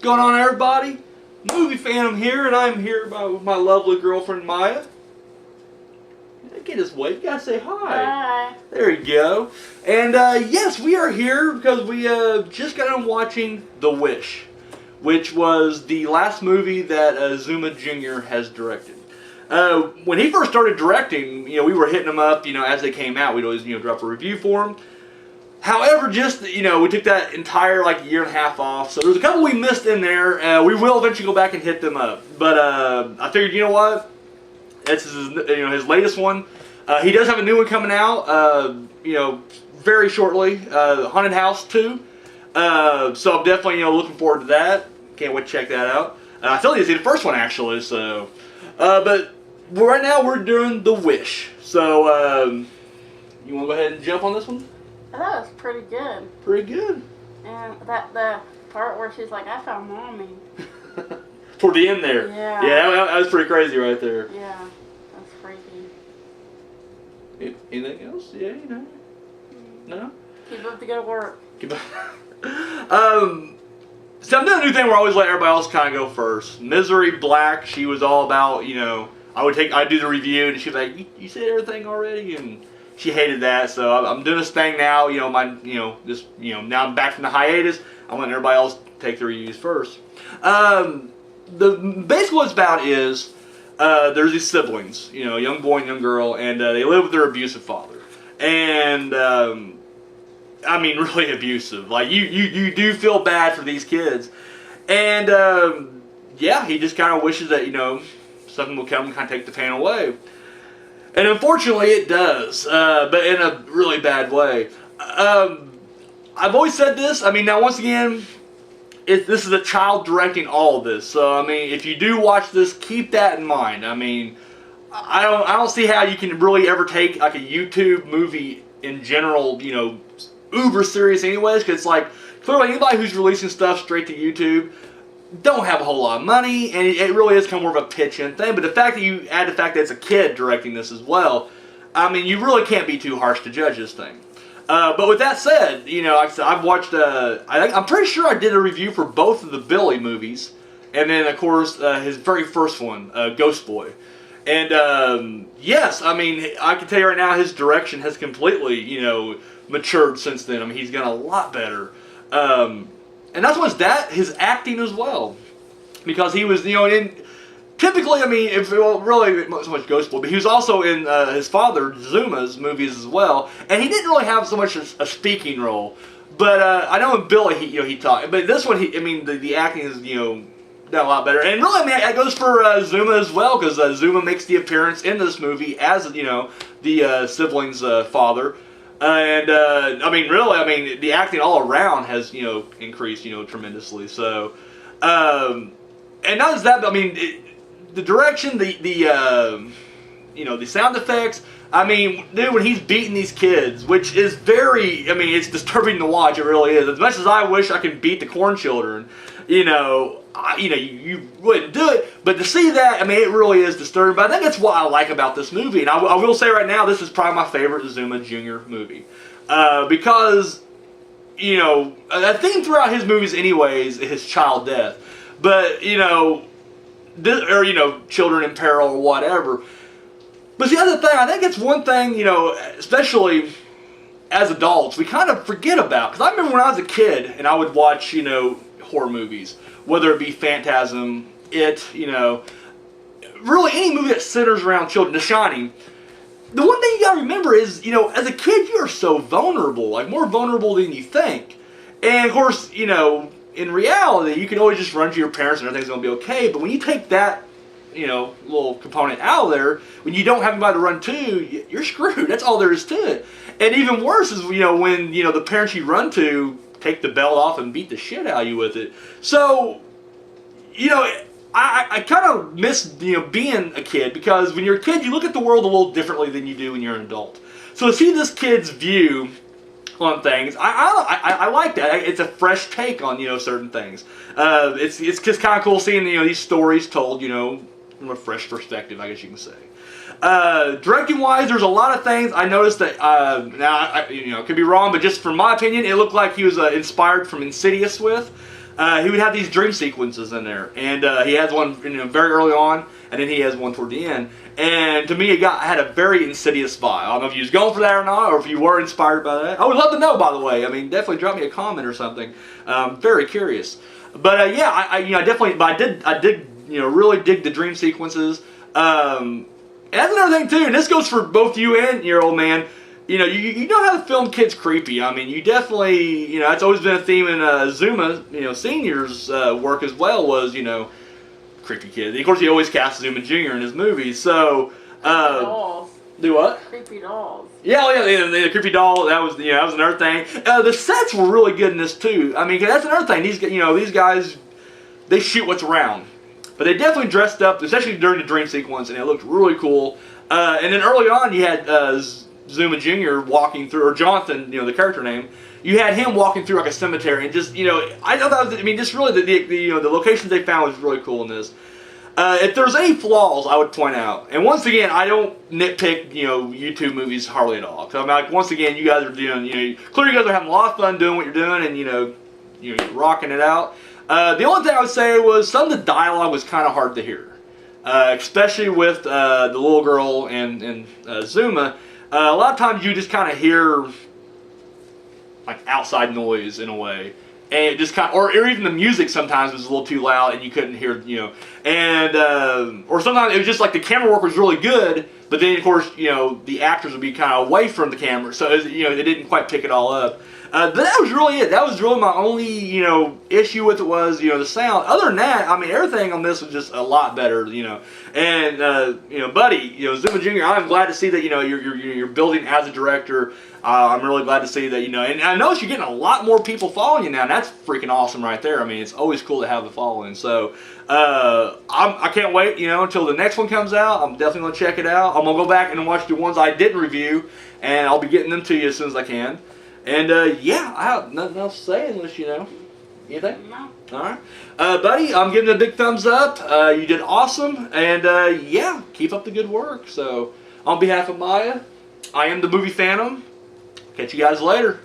going on, everybody? Movie Phantom here, and I'm here with my lovely girlfriend Maya. I can't just wait. You gotta say hi. Hi. There you go. And yes, we are here because we just got done watching The Wish, which was the last movie that Zooma Jr. has directed. When he first started directing, we were hitting him up, as they came out. We'd always, drop a review for him. However, just, we took that entire, year and a half off. So there's a couple we missed in there. We will eventually go back and hit them up. But I figured, you know what? This is his latest one. He does have a new one coming out, very shortly. Haunted House 2. So I'm definitely, looking forward to that. Can't wait to check that out. I still need to see the first one, actually. So, but right now we're doing The Wish. So, you want to go ahead and jump on this one? I thought it was pretty good. Pretty good. And the part where she's like, I found Mommy. Toward the end there. Yeah. Yeah, that was pretty crazy right there. Yeah, that's freaky. Anything else? Yeah, No? Keep up the good work. Keep up. So I'm doing a new thing where I always let everybody else kind of go first. Misery Black, she was all about, I'd do the review and she'd be like, you said everything already? And she hated that, so I'm doing this thing now, now I'm back from the hiatus. I'm letting everybody else take the reviews first. Basically what it's about is, there's these siblings, a young boy and young girl, and they live with their abusive father. And, really abusive. You do feel bad for these kids. And, yeah, he just kind of wishes that, something will come and kind of take the pain away. And unfortunately it does, but in a really bad way. I've always said this, now once again, this is a child directing all of this. So, if you do watch this, keep that in mind. I don't see how you can really ever take, a YouTube movie in general, uber serious anyways, because, clearly anybody who's releasing stuff straight to YouTube don't have a whole lot of money, and it really is kind of more of a pitch-in thing. But the fact that you add the fact that it's a kid directing this as well, you really can't be too harsh to judge this thing. But with that said, like I said, I've watched, I'm pretty sure I did a review for both of the Billy movies, and then, of course, his very first one, Ghost Boy. And, yes, I can tell you right now, his direction has completely, matured since then. He's gotten a lot better. And not so much that, his acting as well. Because he was, typically, really not so much Ghost Boy, but he was also in his father, Zooma's movies as well. And he didn't really have so much a speaking role. But I know in Billy, he talked. But this one, the acting is, done a lot better. And really, that goes for Zooma as well, because Zooma makes the appearance in this movie as, the sibling's father. And, really, the acting all around has, increased, tremendously. So, and not just that, but, the direction, the sound effects, dude, when he's beating these kids, which is very, it's disturbing to watch, it really is. As much as I wish I could beat the corn children, you wouldn't do it, but to see that, it really is disturbing. But I think that's what I like about this movie, and I will say right now, this is probably my favorite Zooma Jr. movie, because, a theme throughout his movies anyways is child death, but, children in peril or whatever. But the other thing, I think it's one thing, especially as adults, we kind of forget about, because I remember when I was a kid, and I would watch, horror movies, whether it be Phantasm, It, really any movie that centers around children, The Shining. The one thing you gotta remember is, as a kid, you are so vulnerable, more vulnerable than you think. And of course, in reality, you can always just run to your parents and everything's gonna be okay, but when you take that, little component out of there, when you don't have anybody to run to, you're screwed. That's all there is to it. And even worse is, when, the parents you run to take the belt off and beat the shit out of you with it. So, I kind of miss, being a kid, because when you're a kid, you look at the world a little differently than you do when you're an adult. So to see this kid's view on things, I like that. It's a fresh take on, certain things. It's just kind of cool seeing, these stories told, from a fresh perspective, I guess you can say. Directing wise, there's a lot of things I noticed that now I could be wrong, but just from my opinion, it looked like he was inspired from Insidious with. he would have these dream sequences in there, and he has one very early on, and then he has one toward the end. And to me, it had a very Insidious vibe. I don't know if you was going for that or not, or if you were inspired by that. I would love to know, by the way. I mean, definitely drop me a comment or something. Very curious. But yeah, I definitely, but I did really dig the dream sequences. And that's another thing too, and this goes for both you and your old man. You know how to film kids creepy. I mean, you definitely, that's always been a theme in Zooma, Senior's work as well, was, creepy kids. Of course, he always casts Zooma Jr. in his movies, so... dolls. Do what? Creepy dolls. Yeah, the creepy doll, that was another thing. The sets were really good in this, too. I mean, 'cause that's another thing. These guys, they shoot what's around. But they definitely dressed up, especially during the dream sequence, and it looked really cool. And then early on, you had Zooma Jr. walking through, or Jonathan, the character name. You had him walking through like a cemetery, and just I thought that was, just really the locations they found was really cool in this. If there's any flaws, I would point out, and once again, I don't nitpick YouTube movies hardly at all. So I'm like, once again, you guys are doing clearly you guys are having a lot of fun doing what you're doing, and you're rocking it out. The only thing I would say was some of the dialogue was kind of hard to hear, especially with the little girl and Zooma. A lot of times you just kind of hear like outside noise in a way, and it just kind of, or even the music sometimes was a little too loud and you couldn't hear, and or sometimes it was just like the camera work was really good, but then of course the actors would be kind of away from the camera, so it was, they didn't quite pick it all up. But that was really it. That was really my only, issue with it was, the sound. Other than that, I mean, everything on this was just a lot better, And, buddy, Zooma Jr., I'm glad to see that, you're building as a director. I'm really glad to see that, and I notice you're getting a lot more people following you now, and that's freaking awesome right there. I mean, it's always cool to have the following. So, I can't wait, until the next one comes out. I'm definitely going to check it out. I'm going to go back and watch the ones I didn't review, and I'll be getting them to you as soon as I can. And, yeah, I have nothing else to say unless, anything? No. Alright. Buddy, I'm giving it a big thumbs up. You did awesome. And, yeah, keep up the good work. So, on behalf of Maya, I am the Movie Phantom. Catch you guys later.